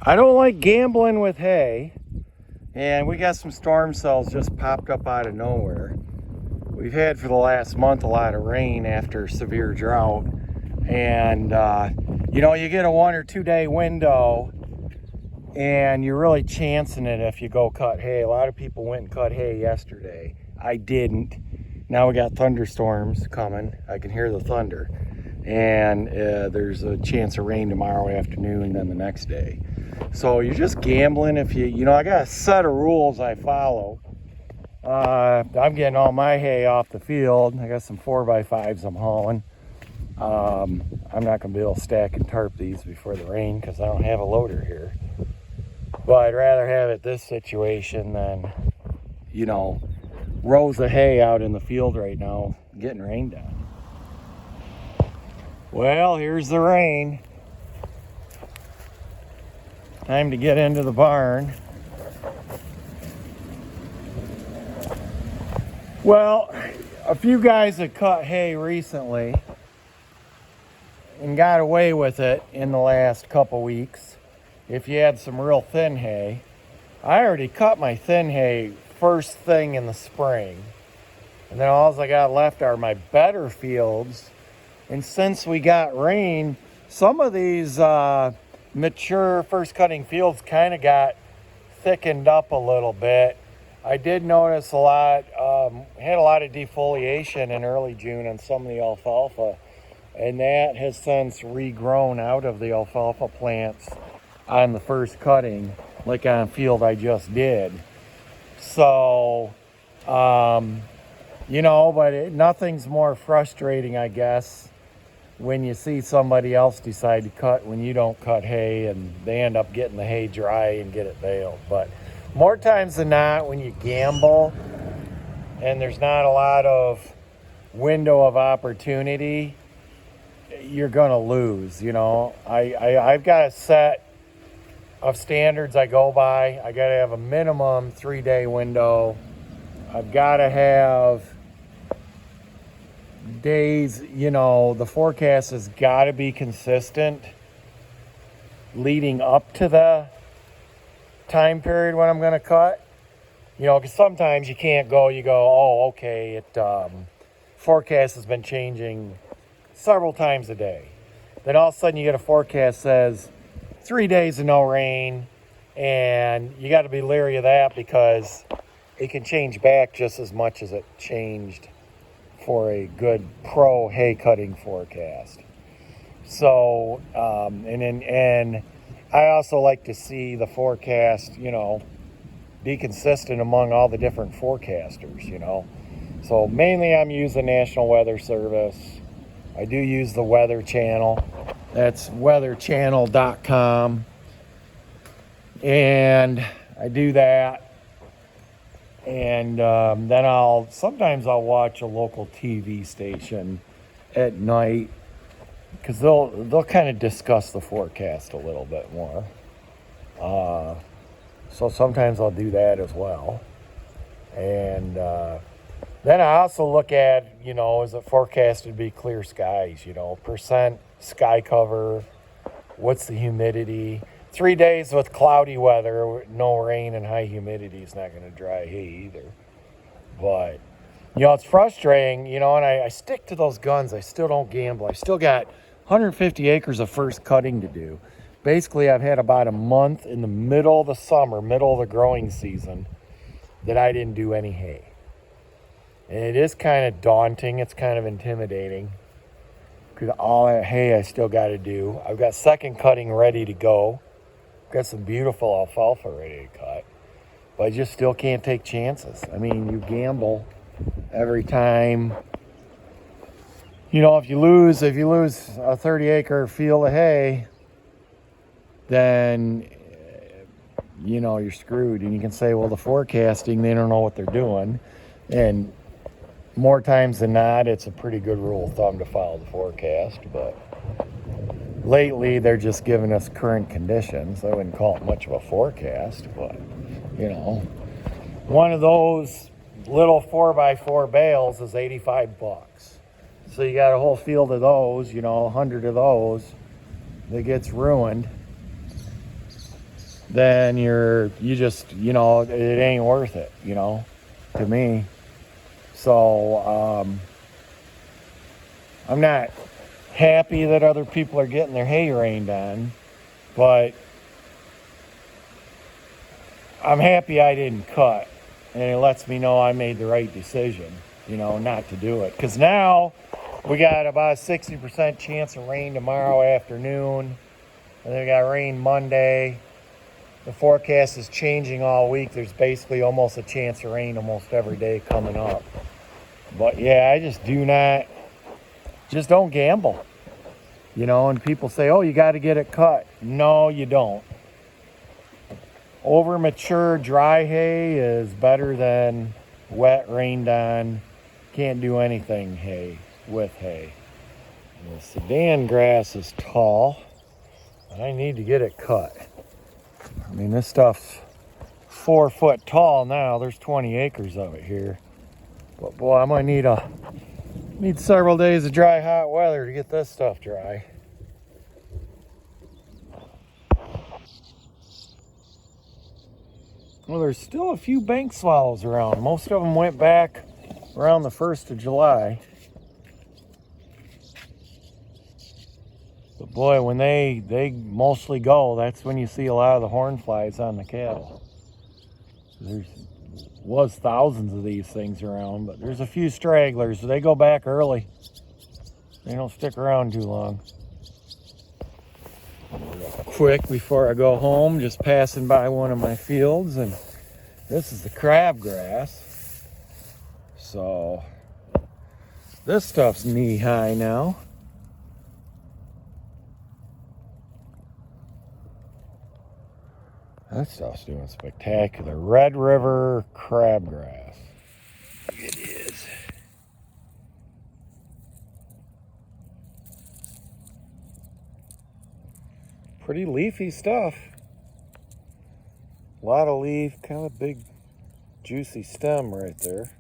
I don't like gambling with hay, and we got some storm cells just popped up out of nowhere. We've had for the last month a lot of rain after severe drought, and you get a 1 or 2 day window and you're really chancing it if you go cut hay. A lot of people went and cut hay yesterday. I didn't. Now we got thunderstorms coming. I can hear the thunder, and there's a chance of rain tomorrow afternoon and then the next day. So you're just gambling if I got a set of rules I follow. I'm getting all my hay off the field. I got some 4x5s I'm hauling. I'm not going to be able to stack and tarp these before the rain because I don't have a loader here. But I'd rather have it this situation than, rows of hay out in the field right now getting rained on. Well, here's the rain. Time to get into the barn. Well, a few guys that cut hay recently and got away with it in the last couple weeks. If you had some real thin hay, I already cut my thin hay first thing in the spring. And then all I got left are my better fields. And since we got rain, some of these mature first cutting fields kind of got thickened up a little bit. I did notice had a lot of defoliation in early June on some of the alfalfa, and that has since regrown out of the alfalfa plants on the first cutting, like on a field I just did. So, nothing's more frustrating, I guess, when you see somebody else decide to cut when you don't cut hay and they end up getting the hay dry and get it baled. But more times than not, when you gamble and there's not a lot of window of opportunity, you're going to lose. I've got a set of standards I go by. I got to have a minimum 3-day window. I've got to have days, the forecast has got to be consistent leading up to the time period when I'm going to cut. Because sometimes you can't go, oh, okay, forecast has been changing several times a day. Then all of a sudden you get a forecast says 3 days of no rain, and you got to be leery of that because it can change back just as much as it changed for a good pro hay cutting forecast. So, and I also like to see the forecast, be consistent among all the different forecasters, So mainly I'm using National Weather Service. I do use the Weather Channel. That's weatherchannel.com. And I do that. And then sometimes I'll watch a local TV station at night because they'll kind of discuss the forecast a little bit more. So sometimes I'll do that as well. And then I also look at, is it forecasted to be clear skies, percent sky cover, what's the humidity. 3 days with cloudy weather, no rain and high humidity is not going to dry hay either. But, it's frustrating, and I stick to those guns. I still don't gamble. I still got 150 acres of first cutting to do. Basically, I've had about a month in the middle of the summer, middle of the growing season, that I didn't do any hay. And it is kind of daunting. It's kind of intimidating. Because all that hay I still got to do. I've got second cutting ready to go. Got some beautiful alfalfa ready to cut, but I just still can't take chances. I mean, you gamble every time. If you lose a 30-acre field of hay, then you're screwed. And you can say, well, the forecasting, they don't know what they're doing, and more times than not, it's a pretty good rule of thumb to follow the forecast, but lately, they're just giving us current conditions. I wouldn't call it much of a forecast, but, one of those little 4x4 bales is $85. So you got a whole field of those, 100 of those that gets ruined. then you just, you know, it ain't worth it, you know, to me. So I'm not happy that other people are getting their hay rained on, but I'm happy I didn't cut, and it lets me know I made the right decision, you know, not to do it. Because now we got about a 60% chance of rain tomorrow afternoon, and then we got rain Monday. The forecast is changing all week. There's basically almost a chance of rain almost every day coming up. But yeah, I just don't gamble. You know, and people say, oh, you got to get it cut. No, you don't. Over mature dry hay is better than wet, rained on, can't do anything hay with hay. And the Sudan grass is tall. I need to get it cut. I mean, this stuff's 4 foot tall now. There's 20 acres of it here. But boy, I might need several days of dry, hot weather to get this stuff dry. Well, there's still a few bank swallows around. Most of them went back around the 1st of July. But boy, when they mostly go, that's when you see a lot of the horn flies on the cattle. There was thousands of these things around, but there's a few stragglers. They go back early. They don't stick around too long. Quick before I go home, just passing by one of my fields, and this is the crabgrass. So this stuff's knee high now. That stuff's doing spectacular. Red River crabgrass. It is. Pretty leafy stuff. A lot of leaf, kind of big, juicy stem right there.